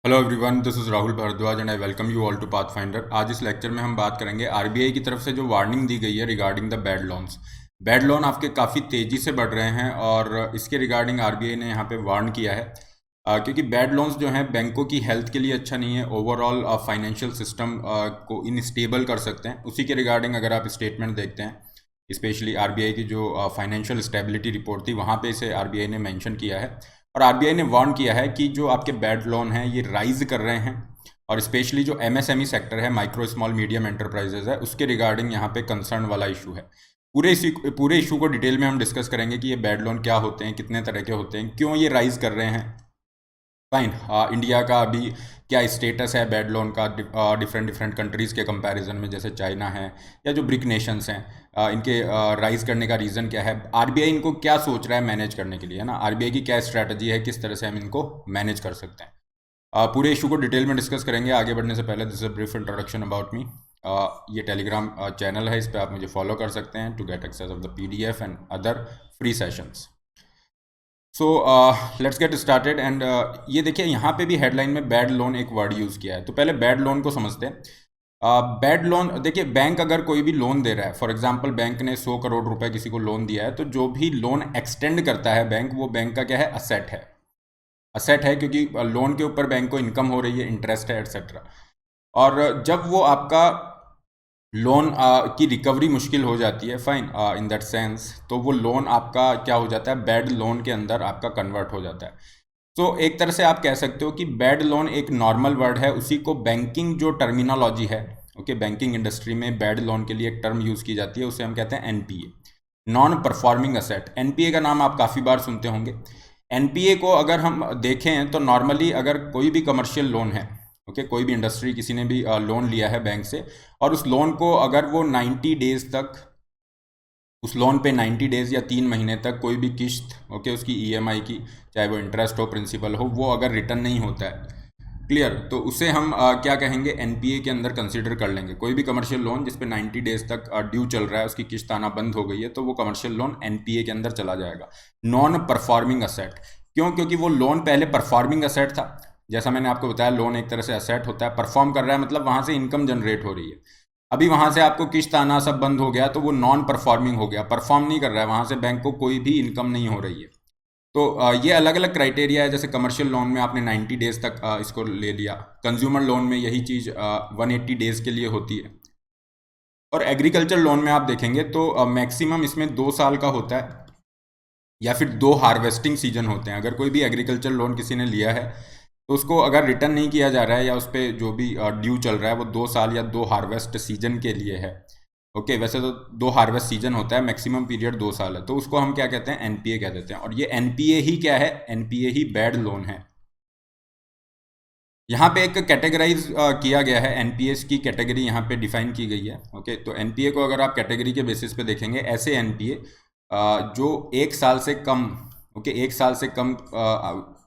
Hello everyone, this is Rahul Bhardwaj and I welcome you all to Pathfinder. आज इस lecture में हम बात करेंगे आरबीआई की तरफ से जो वार्निंग दी गई है regarding the bad loans. Bad loan आपके काफ़ी तेज़ी से बढ़ रहे हैं और इसके रिगार्डिंग आरबीआई ने यहाँ पे वार्न किया है। क्योंकि बैड लोन्स जो हैं बैंकों की हेल्थ के लिए अच्छा नहीं है, ओवरऑल फाइनेंशियल सिस्टम को इनस्टेबल कर सकते हैं। उसी के रिगार्डिंग अगर आप स्टेटमेंट देखते हैं, स्पेशली आरबीआई की जो फाइनेंशियल स्टेबिलिटी रिपोर्ट थी वहाँ पे इसे आरबीआई ने मेंशन किया है और आरबीआई ने वार्न किया है कि जो आपके बैड लोन हैं ये राइज कर रहे हैं और स्पेशली जो एमएसएमई सेक्टर है, माइक्रो स्मॉल मीडियम एंटरप्राइजेज है, उसके रिगार्डिंग यहाँ पे कंसर्न वाला इशू है। पूरे इशू को डिटेल में हम डिस्कस करेंगे कि ये बैड लोन क्या होते हैं, कितने तरह के होते हैं, क्यों ये राइज कर रहे हैं। फाइन। इंडिया का अभी क्या स्टेटस है बैड लोन का डिफरेंट डिफरेंट कंट्रीज़ के कंपैरिजन में, जैसे चाइना है या जो ब्रिक नेशंस हैं, इनके राइज करने का रीज़न क्या है, आरबीआई इनको क्या सोच रहा है मैनेज करने के लिए, है ना, आरबीआई की क्या स्ट्रैटेजी है, किस तरह से हम इनको मैनेज कर सकते हैं। पूरे इशू को डिटेल में डिस्कस करेंगे। आगे बढ़ने से पहले this is a brief introduction about me. ये टेलीग्राम चैनल है, इस पर आप मुझे फॉलो कर सकते हैं to get access of the PDF and other free sessions. So let's get started and ये देखिए यहाँ पे भी हेडलाइन में बैड लोन एक वर्ड यूज़ किया है, तो पहले बैड लोन को समझते हैं। बैड लोन देखिए, बैंक अगर कोई भी लोन दे रहा है, फॉर एग्जांपल बैंक ने 100 करोड़ रुपए किसी को लोन दिया है, तो जो भी लोन एक्सटेंड करता है बैंक, वो बैंक का क्या है, असेट है। असेट है क्योंकि लोन के ऊपर बैंक को इनकम हो रही है, इंटरेस्ट है, एटसेट्रा। और जब वो आपका लोन की रिकवरी मुश्किल हो जाती है, फाइन, इन दैट सेंस, तो वो लोन आपका क्या हो जाता है, बैड लोन के अंदर आपका कन्वर्ट हो जाता है। तो एक तरह से आप कह सकते हो कि बैड लोन एक नॉर्मल वर्ड है, उसी को बैंकिंग जो टर्मिनोलॉजी है, ओके, बैंकिंग इंडस्ट्री में बैड लोन के लिए एक टर्म यूज़ की जाती है, उसे हम कहते हैं NPA, non performing asset. NPA का नाम आप काफ़ी बार सुनते होंगे। एनपीए को अगर हम देखें तो नॉर्मली अगर कोई भी कमर्शियल लोन है, ओके, कोई भी इंडस्ट्री, किसी ने भी लोन लिया है बैंक से, और उस लोन को अगर वो 90 डेज तक, उस लोन पे 90 डेज या 3 महीने तक कोई भी किस्त, ओके, उसकी ईएमआई की, चाहे वो इंटरेस्ट हो, प्रिंसिपल हो, वो अगर रिटर्न नहीं होता है, क्लियर, तो उसे हम क्या कहेंगे, एनपीए के अंदर कंसीडर कर लेंगे। कोई भी कमर्शियल लोन जिस पे 90 डेज तक ड्यू चल रहा है, उसकी किस्त आना बंद हो गई है, तो वो कमर्शियल लोन एनपीए के अंदर चला जाएगा। नॉन परफॉर्मिंग असेट, क्यों? क्योंकि वो लोन पहले परफॉर्मिंग असेट था। जैसा मैंने आपको बताया, लोन एक तरह से असेट होता है, परफॉर्म कर रहा है मतलब वहां से इनकम जनरेट हो रही है। अभी वहां से आपको किस्त आना सब बंद हो गया, तो वो नॉन परफॉर्मिंग हो गया, परफॉर्म नहीं कर रहा है, वहां से बैंक को कोई भी इनकम नहीं हो रही है। तो ये अलग अलग क्राइटेरिया है। जैसे कमर्शियल लोन में आपने 90 डेज तक इसको ले लिया, कंज्यूमर लोन में यही चीज़ 180 डेज के लिए होती है, और एग्रीकल्चर लोन में आप देखेंगे तो मैक्सिमम इसमें 2 साल का होता है, या फिर 2 हार्वेस्टिंग सीजन होते हैं। अगर कोई भी एग्रीकल्चर लोन किसी ने लिया है, तो उसको अगर रिटर्न नहीं किया जा रहा है या उस पर जो भी ड्यू चल रहा है वो 2 साल या 2 हार्वेस्ट सीजन के लिए है, ओके, वैसे तो 2 हार्वेस्ट सीजन होता है, मैक्सिमम पीरियड 2 साल है, तो उसको हम क्या कहते हैं, एनपीए कह देते हैं। और ये एनपीए ही क्या है, एनपीए ही बैड लोन है। यहाँ पे एक कैटेगराइज किया गया है, एनपीएस की कैटेगरी यहाँ पे डिफाइन की गई है, ओके। तो एनपीए को अगर आप कैटेगरी के बेसिस पे देखेंगे, ऐसे एनपीए जो 1 साल से कम, ओके, 1 साल से कम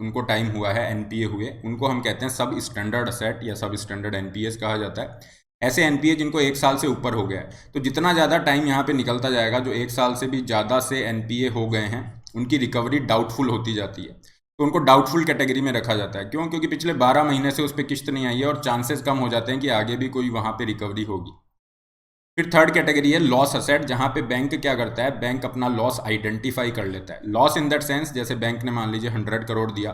उनको टाइम हुआ है एनपीए हुए, उनको हम कहते हैं सब स्टैंडर्ड असेट या सब स्टैंडर्ड एनपीएस कहा जाता है। ऐसे एनपीए जिनको 1 साल से ऊपर हो गया है, तो जितना ज़्यादा टाइम यहाँ पे निकलता जाएगा, जो 1 साल से भी ज़्यादा से एनपीए हो गए हैं, उनकी रिकवरी डाउटफुल होती जाती है। तो उनको डाउटफुल कैटेगरी में रखा जाता है। क्यों? क्योंकि पिछले 12 महीने से उस पर किस्त नहीं आई है और चांसेस कम हो जाते हैं कि आगे भी कोई वहाँ पे रिकवरी होगी। फिर थर्ड कैटेगरी है लॉस असेट, जहाँ पे बैंक क्या करता है, बैंक अपना लॉस आइडेंटिफाई कर लेता है। लॉस इन दैट सेंस, जैसे बैंक ने मान लीजिए 100 करोड़ दिया,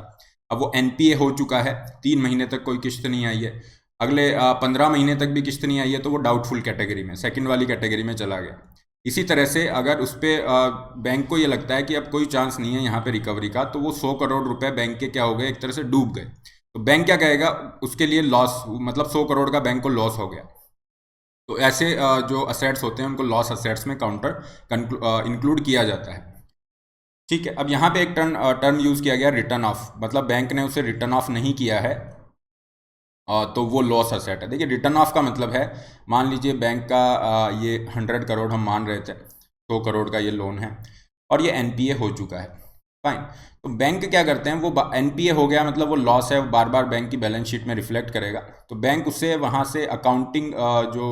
अब वो एनपीए हो चुका है, 3 महीने तक कोई किस्त नहीं आई है, अगले 15 महीने तक भी किस्त नहीं आई है, तो वो डाउटफुल कैटेगरी में, सेकंड वाली कैटेगरी में चला गया। इसी तरह से अगर उस पर बैंक को ये लगता है कि अब कोई चांस नहीं है यहाँ पे रिकवरी का, तो वो 100 करोड़ रुपए बैंक के क्या हो गए, एक तरह से डूब गए, तो बैंक क्या कहेगा, उसके लिए लॉस, मतलब 100 करोड़ का बैंक को लॉस हो गया। तो ऐसे जो असेट्स होते हैं उनको लॉस असेट्स में काउंटर इंक्लूड किया जाता है। ठीक है, अब यहाँ पे एक टर्म यूज़ किया गया, रिटर्न ऑफ, मतलब बैंक ने उसे रिटर्न ऑफ नहीं किया है, तो वो लॉस असेट है। देखिए, रिटर्न ऑफ का मतलब है, मान लीजिए बैंक का ये 100 करोड़ हम मान रहे थे, 100 करोड़ का ये लोन है और ये एनपीए हो चुका है, फाइन। तो बैंक क्या करते हैं, वो एनपीए हो गया मतलब वो लॉस है, वो बार बार बैंक की बैलेंस शीट में रिफ्लेक्ट करेगा, तो बैंक उससे वहाँ से अकाउंटिंग जो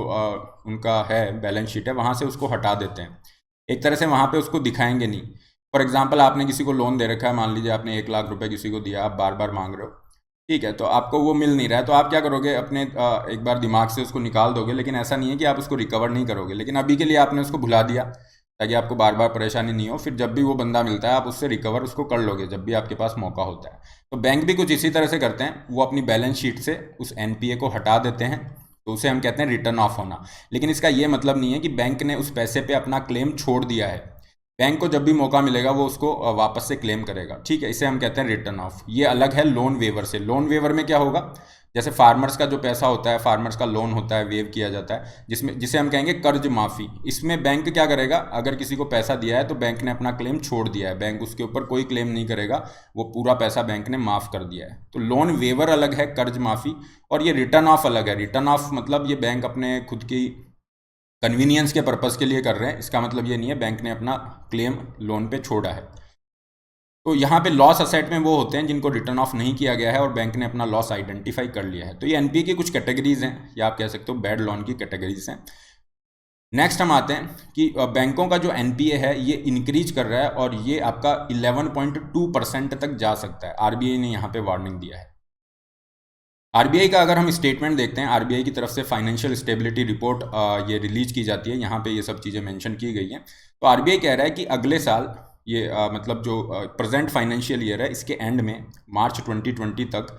उनका है बैलेंस शीट है, वहाँ से उसको हटा देते हैं। एक तरह से वहाँ पे उसको दिखाएंगे नहीं। फॉर एग्जाम्पल, आपने किसी को लोन दे रखा है, मान लीजिए आपने 1 लाख रुपए किसी को दिया, आप बार बार मांग रहे हो, ठीक है, तो आपको वो मिल नहीं रहा है, तो आप क्या करोगे, अपने एक बार दिमाग से उसको निकाल दोगे, लेकिन ऐसा नहीं है कि आप उसको रिकवर नहीं करोगे, लेकिन अभी के लिए आपने उसको भुला दिया ताकि आपको बार बार परेशानी नहीं हो। फिर जब भी वो बंदा मिलता है आप उससे रिकवर उसको कर लोगे जब भी आपके पास मौका होता है। तो बैंक भी कुछ इसी तरह से करते हैं, वो अपनी बैलेंस शीट से उस एनपीए को हटा देते हैं, तो उसे हम कहते हैं रिटर्न ऑफ होना। लेकिन इसका ये मतलब नहीं है कि बैंक ने उस पैसे पे अपना क्लेम छोड़ दिया है। बैंक को जब भी मौका मिलेगा वो उसको वापस से क्लेम करेगा, ठीक है, इसे हम कहते हैं रिटर्न ऑफ। ये अलग है लोन वेवर से। लोन वेवर में क्या होगा, जैसे फार्मर्स का जो पैसा होता है, फार्मर्स का लोन होता है, वेव किया जाता है, जिसमें जिसे हम कहेंगे कर्ज माफी। इसमें बैंक क्या करेगा, अगर किसी को पैसा दिया है तो बैंक ने अपना क्लेम छोड़ दिया है, बैंक उसके ऊपर कोई क्लेम नहीं करेगा, वो पूरा पैसा बैंक ने माफ कर दिया है। तो लोन वेवर अलग है, कर्ज माफी, और ये रिटर्न ऑफ अलग है। रिटर्न ऑफ मतलब ये बैंक अपने खुद की कन्वीनियंस के पर्पज़ के लिए कर रहे हैं, इसका मतलब ये नहीं है बैंक ने अपना क्लेम लोन पे छोड़ा है। तो यहाँ पे लॉस असेट में वो होते हैं जिनको रिटर्न ऑफ नहीं किया गया है और बैंक ने अपना लॉस आइडेंटिफाई कर लिया है। तो ये एनपीए की कुछ कैटेगरीज हैं, या आप कह सकते हो बैड लोन की कैटेगरीज हैं। नेक्स्ट हम आते हैं कि बैंकों का जो एनपीए है ये इंक्रीज कर रहा है, और ये आपका 11.2% तक जा सकता है। आरबीआई ने यहाँ पे वार्निंग दिया है। आरबीआई का अगर हम स्टेटमेंट देखते हैं, आरबीआई की तरफ से फाइनेंशियल स्टेबिलिटी रिपोर्ट ये रिलीज की जाती है, यहाँ पे ये सब चीज़ें मेंशन की गई हैं। तो आरबीआई कह रहा है कि अगले साल ये मतलब जो प्रेजेंट फाइनेंशियल ईयर है, इसके एंड में मार्च 2020 तक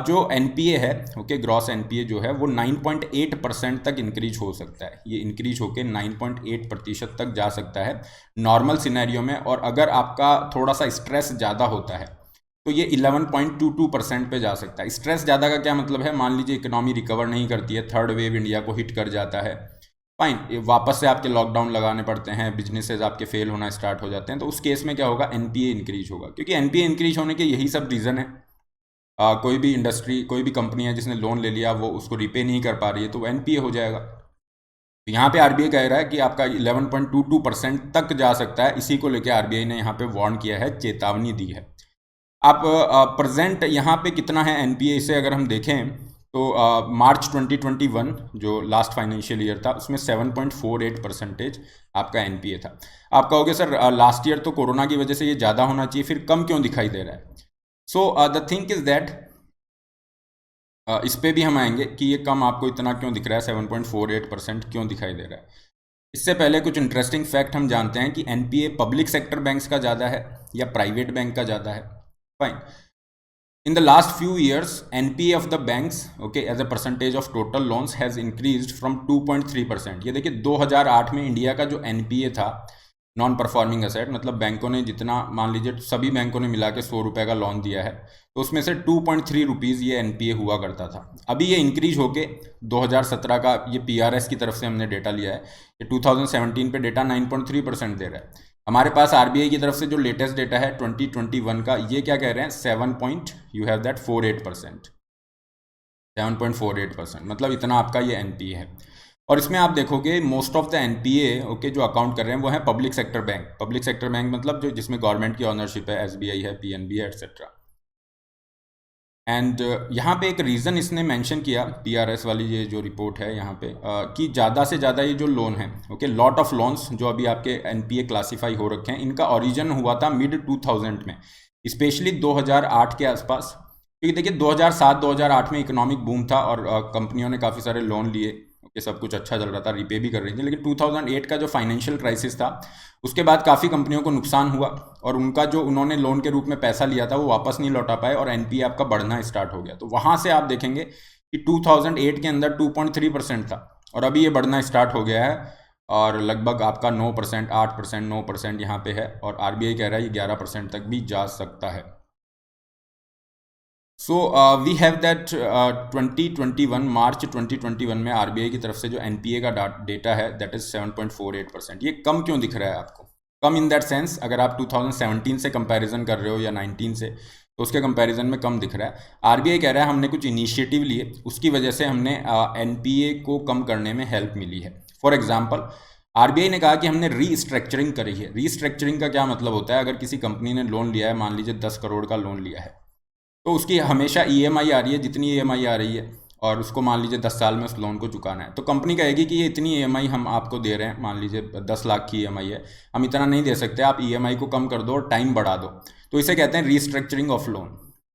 जो एनपीए है, ओके, ग्रॉस एनपीए जो है वो 9.8% तक इंक्रीज हो सकता है। ये इंक्रीज होकर 9.8% तक जा सकता है नॉर्मल सिनेरियो में। और अगर आपका थोड़ा सा स्ट्रेस ज़्यादा होता है तो ये 11.22% पे जा सकता है। स्ट्रेस ज़्यादा का क्या मतलब है, मान लीजिए इकोनॉमी रिकवर नहीं करती है, थर्ड वेव इंडिया को हिट कर जाता है, फाइन, वापस से आपके लॉकडाउन लगाने पड़ते हैं, बिजनेसेस आपके फेल होना स्टार्ट हो जाते हैं, तो उस केस में क्या होगा, एनपीए इंक्रीज होगा। क्योंकि एनपीए इंक्रीज होने के यही सब रीज़न है। कोई भी इंडस्ट्री, कोई भी कंपनी है जिसने लोन ले लिया, वो उसको रिपे नहीं कर पा रही है, तो वो एनपीए हो जाएगा। तो यहाँ पे आरबीआई कह रहा है कि आपका 11.22% तक जा सकता है। इसी को लेकर आरबीआई ने यहाँ पे वार्न किया है, चेतावनी दी है। आप प्रेजेंट यहाँ पे कितना है एनपीए, इसे अगर हम देखें तो मार्च 2021 जो लास्ट फाइनेंशियल ईयर था उसमें 7.48% आपका एनपीए था। आप कहोगे सर लास्ट ईयर तो कोरोना की वजह से ये ज़्यादा होना चाहिए, फिर कम क्यों दिखाई दे रहा है। So the thing is that इस पे भी हम आएंगे कि ये कम आपको इतना क्यों दिख रहा है, 7.48% क्यों दिखाई दे रहा है। इससे पहले कुछ इंटरेस्टिंग फैक्ट हम जानते हैं कि एनपीए पब्लिक सेक्टर बैंक्स का ज़्यादा है या प्राइवेट बैंक का ज़्यादा है। Fine. In the last few years, NPA of the banks, okay, as a percentage of total loans has increased from 2.3%. ये देखिए 2008 में इंडिया का जो NPA था, नॉन परफॉर्मिंग असेट, मतलब बैंकों ने जितना, मान लीजिए सभी बैंकों ने मिला के 100 रुपये का लोन दिया है, तो उसमें से 2.3 रुपीज़ ये एनपीए हुआ करता था। अभी ये इंक्रीज होके 2017 का, ये पीआरएस की तरफ से हमने डेटा लिया है, ये 2017 पे डेटा 9.3% दे रहा है। हमारे पास आरबीआई की तरफ से जो लेटेस्ट डेटा है 2021 का, ये क्या कह रहे हैं, 7.48%, 7.48%, मतलब इतना आपका ये एनपीए है। और इसमें आप देखोगे most of the NPA, okay, जो अकाउंट कर रहे हैं वो है public sector bank. Public sector bank मतलब जो जिसमें गवर्नमेंट की ऑनरशिप है, एसबीआई है, पीएनबी है, एटसेट्रा। एंड यहाँ पे एक रीज़न इसने मेंशन किया, पीआरएस वाली ये जो रिपोर्ट है यहाँ पे, कि ज़्यादा से ज़्यादा ये जो लोन है, ओके, लॉट ऑफ लोन्स जो अभी आपके एनपीए क्लासीफाई हो रखे हैं, इनका ओरिजिन हुआ था मिड 2000 में, स्पेशली 2008 के आसपास। क्योंकि देखिए 2007-2008 में इकोनॉमिक बूम था और कंपनियों ने काफ़ी सारे लोन लिए, ओके, सब कुछ अच्छा चल रहा था, रिपे भी कर रही थी। लेकिन 2008 का जो फाइनेंशियल क्राइसिस था, उसके बाद काफ़ी कंपनियों को नुकसान हुआ और उनका जो उन्होंने लोन के रूप में पैसा लिया था वो वापस नहीं लौटा पाए और एनपीए आपका बढ़ना स्टार्ट हो गया। तो वहाँ से आप देखेंगे कि 2008 के अंदर 2.3% था और अभी ये बढ़ना स्टार्ट हो गया है और लगभग आपका 9%, 8%, 9% यहाँ पे है, और आरबीआई कह रहा है ये 11% तक भी जा सकता है। सो वी हैव दैट 2021, मार्च 2021 में आरबीआई की तरफ से जो एनपीए का डेटा है दैट इज़ 7.48%। ये कम क्यों दिख रहा है आपको, कम इन दैट सेंस, अगर आप 2017 से कंपैरिजन कर रहे हो या 19 से, तो उसके कंपैरिजन में कम दिख रहा है। आरबीआई कह रहा है हमने कुछ इनिशिएटिव लिए, उसकी वजह से हमने एनपीए को कम करने में हेल्प मिली है। फॉर एग्जाम्पल, आरबीआई ने कहा कि हमने रीस्ट्रक्चरिंग करी है। रीस्ट्रक्चरिंग का क्या मतलब होता है, अगर किसी कंपनी ने लोन लिया है, मान लीजिए 10 करोड़ का लोन लिया है, तो उसकी हमेशा ईएमआई आ रही है, जितनी ईएमआई आ रही है, और उसको मान लीजिए 10 साल में उस लोन को चुकाना है, तो कंपनी कहेगी कि ये इतनी ईएमआई हम आपको दे रहे हैं, मान लीजिए 10 लाख की ईएमआई है, हम इतना नहीं दे सकते, आप ईएमआई को कम कर दो और टाइम बढ़ा दो। तो इसे कहते हैं रीस्ट्रक्चरिंग ऑफ लोन।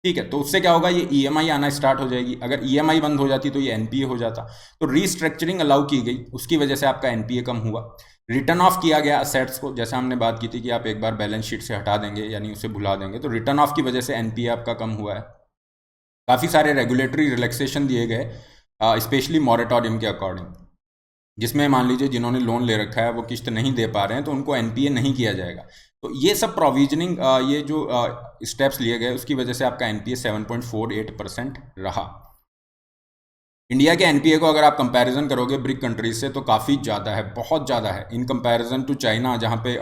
ठीक है, तो उससे क्या होगा, ये ईएमआई आना स्टार्ट हो जाएगी। अगर ईएमआई बंद हो जाती तो ये एनपीए हो जाता। तो रीस्ट्रक्चरिंग अलाउ की गई, उसकी वजह से आपका एनपीए कम हुआ। रिटर्न ऑफ किया गया असेट्स को, जैसा हमने बात की थी कि आप एक बार बैलेंस शीट से हटा देंगे यानी उसे भुला देंगे, तो रिटर्न ऑफ की वजह से एनपीए आपका कम हुआ है। काफ़ी सारे रेगुलेटरी रिलैक्सेशन दिए गए, स्पेशली मॉरेटोरियम के अकॉर्डिंग, जिसमें मान लीजिए जिन्होंने लोन ले रखा है वो किस्त नहीं दे पा रहे हैं तो उनको एनपीए नहीं किया जाएगा। तो ये सब प्रोविजनिंग, ये जो स्टेप्स लिए गए उसकी वजह से आपका एनपीए 7.48% रहा। इंडिया के एनपीए को अगर आप कंपैरिजन करोगे ब्रिक कंट्रीज से तो काफ़ी ज़्यादा है, बहुत ज़्यादा है इन कंपैरिजन टू चाइना, जहाँ पे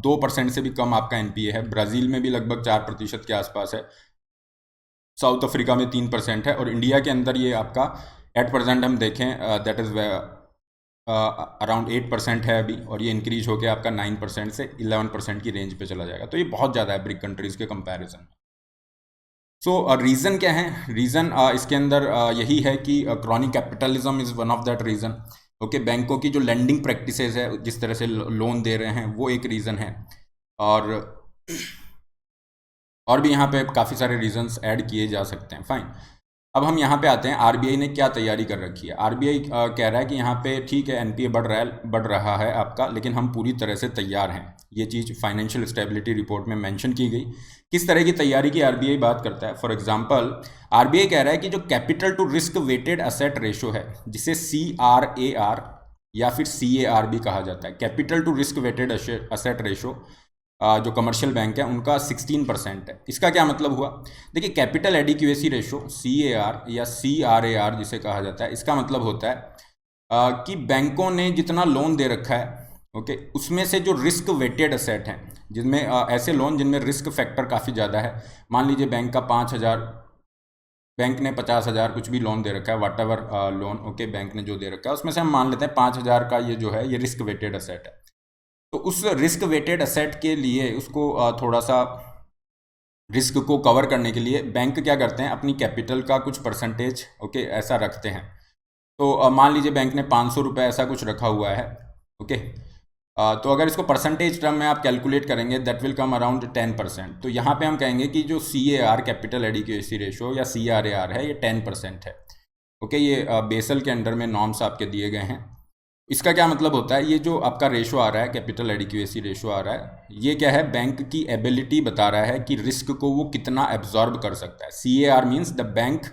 2% से भी कम आपका एनपीए है। ब्राज़ील में भी लगभग 4% के आसपास है, साउथ अफ्रीका में 3% है, और इंडिया के अंदर ये आपका एट प्रेजेंट हम देखें दैट इज़ अराउंड 8% है अभी, और ये इंक्रीज होकर आपका 9% से 11% की रेंज पे चला जाएगा। तो ये बहुत ज़्यादा है ब्रिक कंट्रीज़ के कंपैरिजन में। सो रीज़न क्या है? रीज़न इसके अंदर यही है कि chronic capitalism is one of that reason. Okay, बैंकों की जो लेंडिंग प्रैक्टिसेस है, जिस तरह से लोन दे रहे हैं, वो एक रीज़न है। और भी यहाँ पे काफ़ी सारे रीजंस ऐड किए जा सकते हैं। फाइन, अब हम यहाँ पे आते हैं आरबीआई ने क्या तैयारी कर रखी है। आरबीआई कह रहा है कि यहाँ पे ठीक है एनपीए बढ़ रहा है आपका, लेकिन हम पूरी तरह से तैयार हैं। ये चीज़ फाइनेंशियल स्टेबिलिटी रिपोर्ट में मेंशन की गई। किस तरह की तैयारी की आरबीआई बात करता है? फॉर एग्जांपल, आरबीआई कह रहा है कि जो capital to risk weighted asset ratio है, जिसे CRAR या फिर CAR भी कहा जाता है, capital to risk weighted asset ratio, जो कमर्शियल बैंक है उनका 16% है। इसका क्या मतलब हुआ? देखिए, कैपिटल एडिक्वेसी रेशो CAR या CRAR जिसे कहा जाता है, इसका मतलब होता है कि बैंकों ने जितना लोन दे रखा है, ओके, उसमें से जो रिस्क वेटेड असेट हैं, जिनमें ऐसे लोन जिनमें रिस्क फैक्टर काफ़ी ज़्यादा है, मान लीजिए बैंक का 5,000, बैंक ने 50,000 कुछ भी लोन दे रखा है, वाट एवर लोन, ओके, बैंक ने जो दे रखा है उसमें से हम मान लेते हैं 5,000 का ये जो है ये रिस्क वेटेड असेट है। तो उस रिस्क वेटेड असेट के लिए उसको थोड़ा सा रिस्क को कवर करने के लिए बैंक क्या करते हैं, अपनी कैपिटल का कुछ परसेंटेज, ओके, ऐसा रखते हैं। तो मान लीजिए बैंक ने 500 रुपये ऐसा कुछ रखा हुआ है, ओके, तो अगर इसको परसेंटेज टर्म में आप कैलकुलेट करेंगे दैट विल कम अराउंड 10%। तो यहाँ पे हम कहेंगे कि जो CAR कैपिटल एडिक्वेसी रेशो या CRAR है ये 10% है। ओके, ये बेसल के अंडर में नॉर्म्स आपके दिए गए हैं। इसका क्या मतलब होता है? ये जो आपका रेशो आ रहा है, कैपिटल एडिक्वेसी रेशो आ रहा है, ये क्या है, बैंक की एबिलिटी बता रहा है कि रिस्क को वो कितना एब्जॉर्ब कर सकता है। CAR means the bank,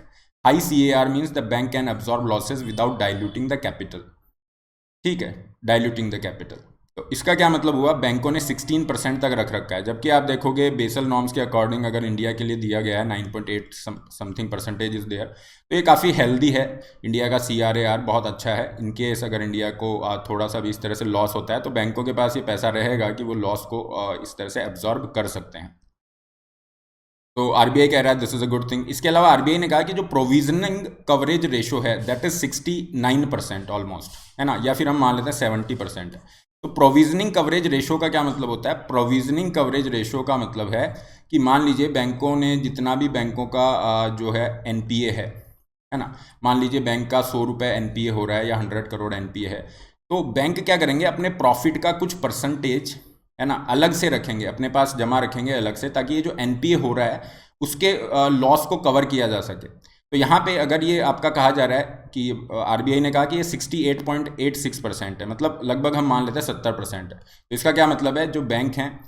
high CAR means the bank can absorb losses without diluting the capital. ठीक है, डाइल्यूटिंग द कैपिटल। तो इसका क्या मतलब हुआ? बैंकों ने 16% तक रख रखा है, जबकि आप देखोगे बेसल नॉर्म्स के अकॉर्डिंग अगर इंडिया के लिए दिया गया है 9.8 समथिंग परसेंटेज इज देयर, तो ये काफ़ी हेल्दी है। इंडिया का CRAR बहुत अच्छा है। इनकेस अगर इंडिया को थोड़ा सा भी इस तरह से लॉस होता है तो बैंकों के पास ये पैसा रहेगा कि वो लॉस को इस तरह से एब्जॉर्ब कर सकते हैं। तो आरबीआई कह रहा है this is a good thing. इसके अलावा आरबीआई ने कहा कि जो प्रोविजनिंग कवरेज रेशो है दैट इज 69% ऑलमोस्ट, है ना, या फिर हम मान लेते हैं 70% है। तो प्रोविजनिंग कवरेज रेशो का क्या मतलब होता है? प्रोविजनिंग कवरेज रेशो का मतलब है कि मान लीजिए बैंकों ने जितना भी बैंकों का जो है एनपीए है ना, मान लीजिए बैंक का 100 रुपये एनपीए हो रहा है या 100 करोड़ एनपीए है, तो बैंक क्या करेंगे, अपने प्रॉफिट का कुछ परसेंटेज, है ना, अलग से रखेंगे, अपने पास जमा रखेंगे अलग से, ताकि ये जो एनपीए हो रहा है उसके लॉस को कवर किया जा सके। तो यहाँ पे अगर ये आपका कहा जा रहा है कि आरबीआई ने कहा कि ये 68.86% है, मतलब लगभग हम मान लेते हैं 70% है। तो इसका क्या मतलब है, जो बैंक हैं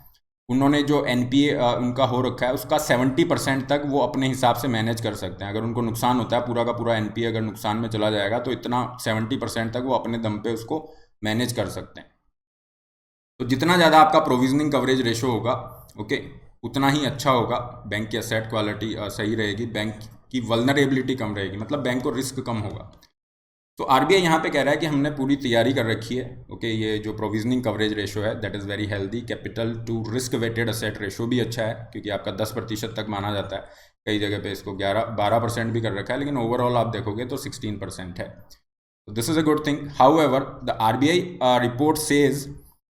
उन्होंने जो एनपीए उनका हो रखा है उसका 70% तक वो अपने हिसाब से मैनेज कर सकते हैं। अगर उनको नुकसान होता है, पूरा का पूरा एनपीए अगर नुकसान में चला जाएगा तो इतना 70% तक वो अपने दम पे उसको मैनेज कर सकते हैं। तो जितना ज़्यादा आपका प्रोविजनिंग कवरेज रेशो होगा, ओके, उतना ही अच्छा होगा, बैंक की असेट क्वालिटी सही रहेगी, बैंक की वल्नरेबिलिटी कम रहेगी, मतलब बैंक को रिस्क कम होगा। तो आरबीआई यहाँ पे कह रहा है कि हमने पूरी तैयारी कर रखी है, ओके, ये जो प्रोविजनिंग कवरेज रेशो है that is very healthy. Capital to risk weighted asset ratio भी अच्छा है, क्योंकि आपका 10% तक माना जाता है, कई जगह पे इसको 11-12% भी कर रखा है, लेकिन ओवरऑल आप देखोगे तो 16% है। तो this is a good thing. How ever the RBI report says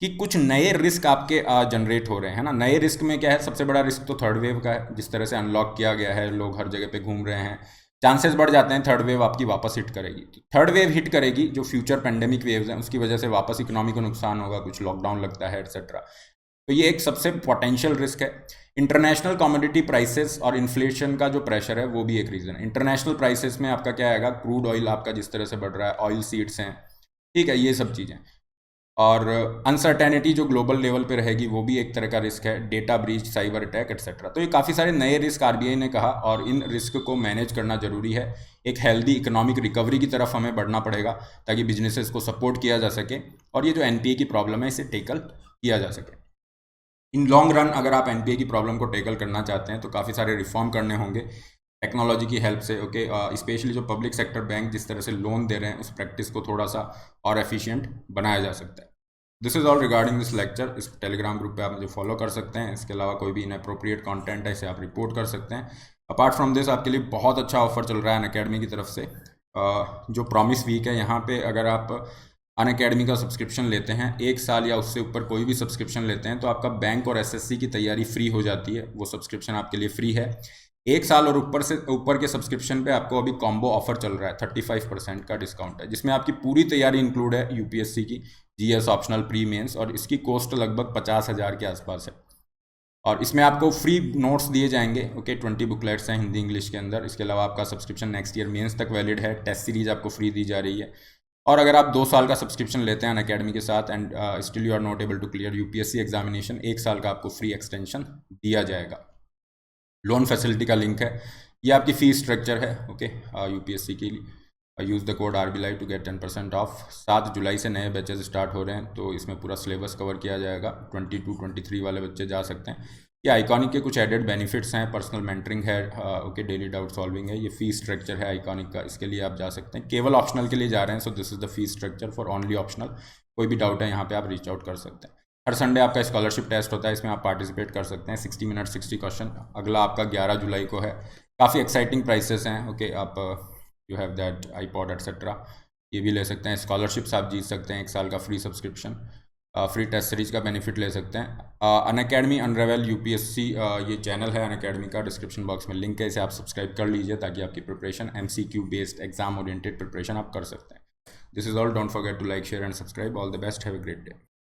कि कुछ नए रिस्क आपके जनरेट हो रहे हैं ना। नए रिस्क में क्या है, सबसे बड़ा रिस्क तो थर्ड वेव का है, जिस तरह से अनलॉक किया गया है, लोग हर जगह पे घूम रहे हैं, चांसेस बढ़ जाते हैं थर्ड वेव आपकी वापस हिट करेगी। तो थर्ड वेव हिट करेगी, जो फ्यूचर पेंडेमिक वेव्स हैं उसकी वजह से वापस इकोनॉमी को नुकसान होगा, कुछ लॉकडाउन लगता है एट्सेट्रा। तो ये एक सबसे पोटेंशियल रिस्क है। इंटरनेशनल कमोडिटी प्राइसेस और इन्फ्लेशन का जो प्रेशर है वो भी एक रीज़न है। इंटरनेशनल प्राइसेस में आपका क्या आएगा, क्रूड ऑयल आपका जिस तरह से बढ़ रहा है, ऑयल सीड्स हैं, ठीक है, ये सब चीज़ें। और अनसर्टेनिटी जो ग्लोबल लेवल पे रहेगी वो भी एक तरह का रिस्क है, data breach, cyber attack etcetera. तो ये काफ़ी सारे नए रिस्क आरबीआई ने कहा, और इन रिस्क को मैनेज करना जरूरी है। एक हेल्दी इकोनॉमिक रिकवरी की तरफ हमें बढ़ना पड़ेगा ताकि बिजनेसेस को सपोर्ट किया जा सके और ये जो एनपीए की प्रॉब्लम है इसे टेकल किया जा सके। इन लॉन्ग रन अगर आप एनपीए की प्रॉब्लम को टेकल करना चाहते हैं तो काफ़ी सारे रिफॉर्म करने होंगे टेक्नोलॉजी की हेल्प से। ओके, स्पेशली जो पब्लिक सेक्टर बैंक जिस तरह से लोन दे रहे हैं उस प्रैक्टिस को थोड़ा सा और एफिशिएंट बनाया जा सकता है। This is all regarding this lecture. इस टेलीग्राम ग्रुप पे आप मुझे फॉलो कर सकते हैं। इसके अलावा कोई भी इनअप्रोप्रिएट कंटेंट है इसे आप रिपोर्ट कर सकते हैं। अपार्ट फ्रॉम दिस आपके लिए बहुत अच्छा ऑफर चल रहा है अनअकैडमी की तरफ से। जो प्रॉमिस वीक है यहाँ पे अगर आप अनअकैडमी का सब्सक्रिप्शन लेते हैं 1 साल या उससे ऊपर कोई भी सब्सक्रिप्शन लेते हैं तो आपका बैंक और एसएससी की तैयारी फ्री हो जाती है। वो सब्सक्रिप्शन आपके लिए फ्री है। 1 साल और ऊपर के सब्सक्रिप्शन पे आपको अभी कॉम्बो ऑफर चल रहा है, 35% का डिस्काउंट है, जिसमें आपकी पूरी तैयारी इंक्लूड है, यूपीएससी की, जीएस ऑप्शनल, प्री मेंस, और इसकी कॉस्ट लगभग 50,000 के आसपास है। और इसमें आपको फ्री नोट्स दिए जाएंगे। ओके, 20 बुकलेट्स हैं हिंदी इंग्लिश के अंदर। इसके अलावा आपका सब्सक्रिप्शन नेक्स्ट ईयर मेंस तक वैलिड है। टेस्ट सीरीज आपको फ्री दी जा रही है। और अगर आप 2 साल का सब्सक्रिप्शन लेते हैं अनअकैडमी के साथ and still you are not able to clear UPSC examination, 1 साल का आपको फ्री एक्सटेंशन दिया जाएगा। लोन फैसिलिटी का लिंक है, ये आपकी फीस स्ट्रक्चर है। ओके, यूपीएससी की use the code RBLIVE to get 10% off. 7 जुलाई से नए बैचेज स्टार्ट हो रहे हैं तो इसमें पूरा सिलेबस कवर किया जाएगा। 22-23 वाले बच्चे जा सकते हैं। ये आइकॉनिक के कुछ एडेड बेनिफिट्स हैं, पर्सनल मेंटरिंग है, ओके, डेली डाउट सॉल्विंग है। ये फीस स्ट्रक्चर है आइकॉनिक का, इसके लिए आप जा सकते हैं। केवल ऑप्शनल के लिए जा रहे हैं, so this is the fees structure for only optional. कोई भी डाउट है यहाँ पे आप रीच आउट कर सकते हैं। हर संडे आपका स्कॉलरशिप टेस्ट होता है, इसमें आप पार्टिसिपेट कर सकते हैं। 60 मिनट 60 क्वेश्चन। अगला आपका 11 जुलाई को है। काफ़ी एक्साइटिंग प्राइसेस हैं। ओके, आप you have that iPod etcetera, ये भी ले सकते हैं। स्कॉलरशिप्स आप जीत सकते हैं, 1 साल का free subscription, free test series का बेनिफिट ले सकते हैं। अनअकैडमी अनरेवल यूपीएससी ये चैनल है अनअकैडमी का, डिस्क्रिप्शन बॉक्स में लिंक है, इसे आप सब्सक्राइब कर लीजिए ताकि आपकी preparation MCQ based exam oriented preparation आप कर सकते हैं। This is all, don't forget to like, share and subscribe. All the best, have a great day.